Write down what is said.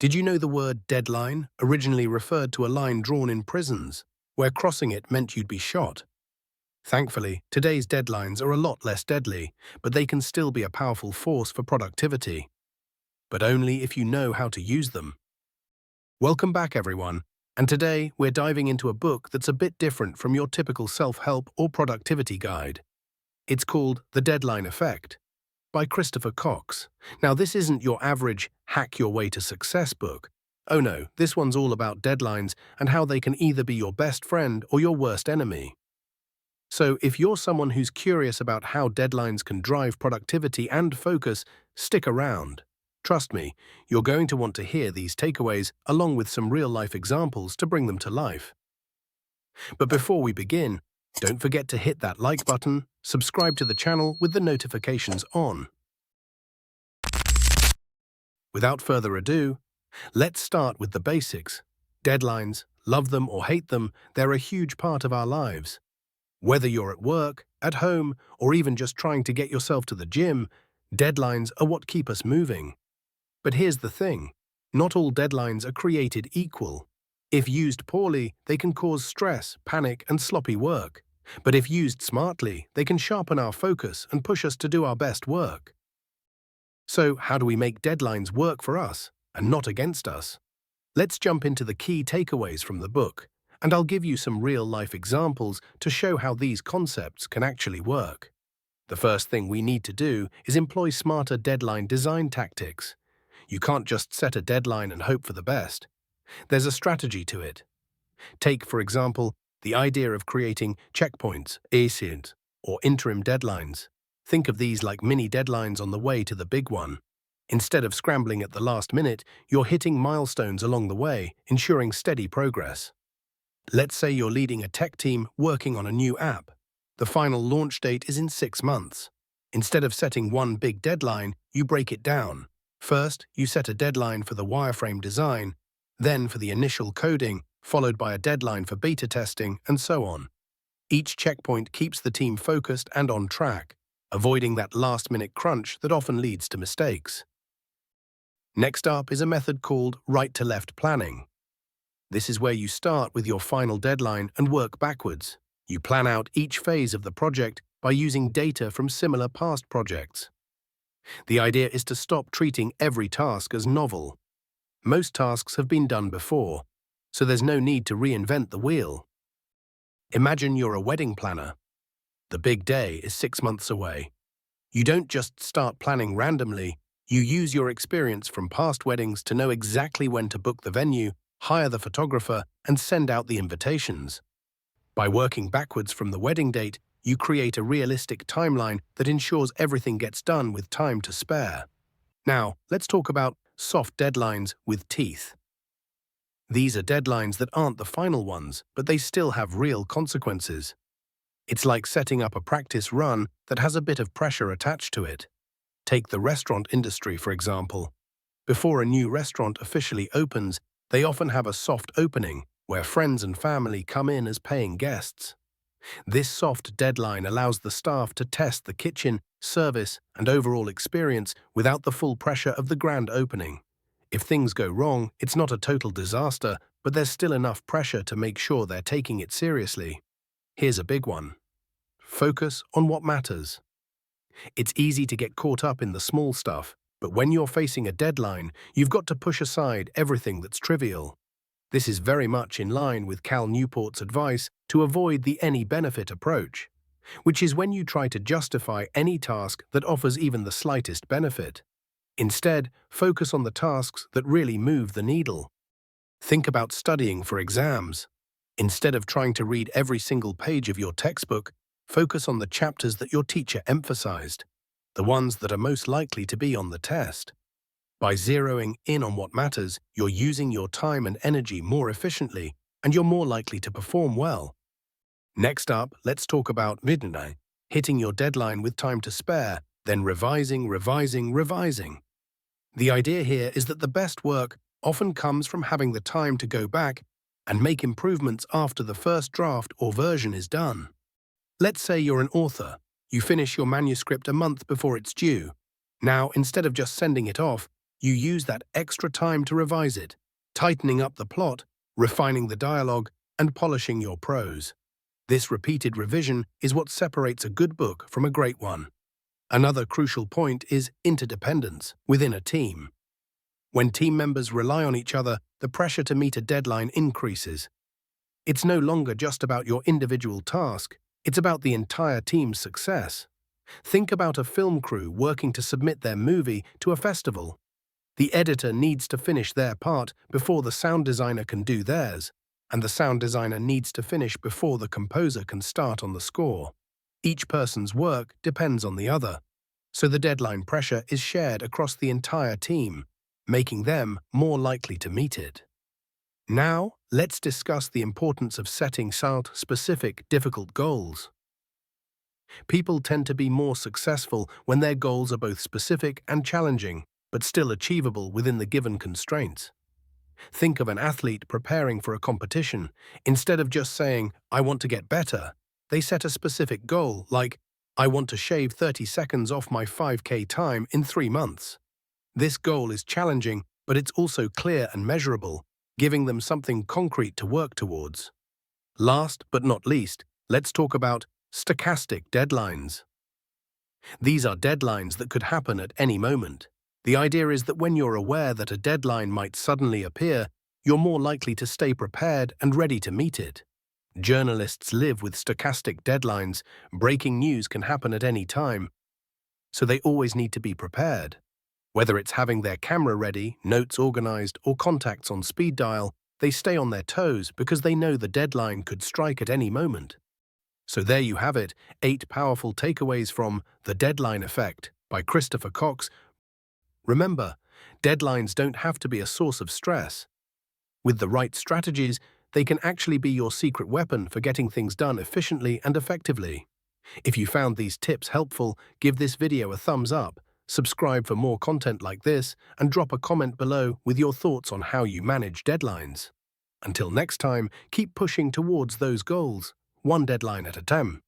Did you know the word deadline originally referred to a line drawn in prisons, where crossing it meant you'd be shot? Thankfully, today's deadlines are a lot less deadly, but they can still be a powerful force for productivity. But only if you know how to use them. Welcome back, everyone, and today we're diving into a book that's a bit different from your typical self-help or productivity guide. It's called The Deadline Effect by Christopher Cox. Now, this isn't your average hack your way to success book. Oh no, this one's all about deadlines and how they can either be your best friend or your worst enemy. So if you're someone who's curious about how deadlines can drive productivity and focus, stick around. Trust me, you're going to want to hear these takeaways along with some real-life examples to bring them to life. But before we begin, don't forget to hit that like button, subscribe to the channel with the notifications on. Without further ado, let's start with the basics. Deadlines, love them or hate them, they're a huge part of our lives. Whether you're at work, at home, or even just trying to get yourself to the gym, deadlines are what keep us moving. But here's the thing, not all deadlines are created equal. If used poorly, they can cause stress, panic, and sloppy work. But if used smartly, they can sharpen our focus and push us to do our best work. So, how do we make deadlines work for us and not against us? Let's jump into the key takeaways from the book, and I'll give you some real-life examples to show how these concepts can actually work. The first thing we need to do is employ smarter deadline design tactics. You can't just set a deadline and hope for the best. There's a strategy to it. Take, for example, the idea of creating checkpoints, ACIDs, or interim deadlines. Think of these like mini deadlines on the way to the big one. Instead of scrambling at the last minute, you're hitting milestones along the way, ensuring steady progress. Let's say you're leading a tech team working on a new app. The final launch date is in 6 months. Instead of setting one big deadline, you break it down. First, you set a deadline for the wireframe design, then for the initial coding, followed by a deadline for beta testing, and so on. Each checkpoint keeps the team focused and on track, avoiding that last-minute crunch that often leads to mistakes. Next up is a method called right-to-left planning. This is where you start with your final deadline and work backwards. You plan out each phase of the project by using data from similar past projects. The idea is to stop treating every task as novel. Most tasks have been done before, so there's no need to reinvent the wheel. Imagine you're a wedding planner. The big day is 6 months away. You don't just start planning randomly, you use your experience from past weddings to know exactly when to book the venue, hire the photographer, and send out the invitations. By working backwards from the wedding date, you create a realistic timeline that ensures everything gets done with time to spare. Now, let's talk about soft deadlines with teeth. These are deadlines that aren't the final ones, but they still have real consequences. It's like setting up a practice run that has a bit of pressure attached to it. Take the restaurant industry, for example. Before a new restaurant officially opens, they often have a soft opening where friends and family come in as paying guests. This soft deadline allows the staff to test the kitchen, service, and overall experience without the full pressure of the grand opening. If things go wrong, it's not a total disaster, but there's still enough pressure to make sure they're taking it seriously. Here's a big one. Focus on what matters. It's easy to get caught up in the small stuff, but when you're facing a deadline, you've got to push aside everything that's trivial. This is very much in line with Cal Newport's advice to avoid the any-benefit approach, which is when you try to justify any task that offers even the slightest benefit. Instead, focus on the tasks that really move the needle. Think about studying for exams. Instead of trying to read every single page of your textbook, focus on the chapters that your teacher emphasized, the ones that are most likely to be on the test. By zeroing in on what matters, you're using your time and energy more efficiently, and you're more likely to perform well. Next up, let's talk about midnight, hitting your deadline with time to spare, then revising. The idea here is that the best work often comes from having the time to go back and make improvements after the first draft or version is done. Let's say you're an author. You finish your manuscript a month before it's due. Now, instead of just sending it off, You use that extra time to revise it, tightening up the plot, refining the dialogue, and polishing your prose. This repeated revision is what separates a good book from a great one. Another crucial point is interdependence within a team. When team members rely on each other, the pressure to meet a deadline increases. It's no longer just about your individual task, it's about the entire team's success. Think about a film crew working to submit their movie to a festival. The editor needs to finish their part before the sound designer can do theirs, and the sound designer needs to finish before the composer can start on the score. Each person's work depends on the other, so the deadline pressure is shared across the entire team, making them more likely to meet it. Now, let's discuss the importance of setting out specific, difficult goals. People tend to be more successful when their goals are both specific and challenging, but still achievable within the given constraints. Think of an athlete preparing for a competition. Instead of just saying, "I want to get better," they set a specific goal, like, "I want to shave 30 seconds off my 5K time in 3 months." This goal is challenging, but it's also clear and measurable, giving them something concrete to work towards. Last but not least, let's talk about stochastic deadlines. These are deadlines that could happen at any moment. The idea is that when you're aware that a deadline might suddenly appear, you're more likely to stay prepared and ready to meet it. Journalists live with stochastic deadlines. Breaking news can happen at any time, so they always need to be prepared. Whether it's having their camera ready, notes organized, or contacts on speed dial, they stay on their toes because they know the deadline could strike at any moment. So there you have it, 8 powerful takeaways from The Deadline Effect by Christopher Cox. Remember, deadlines don't have to be a source of stress. With the right strategies, they can actually be your secret weapon for getting things done efficiently and effectively. If you found these tips helpful, give this video a thumbs up, subscribe for more content like this, and drop a comment below with your thoughts on how you manage deadlines. Until next time, keep pushing towards those goals, one deadline at a time.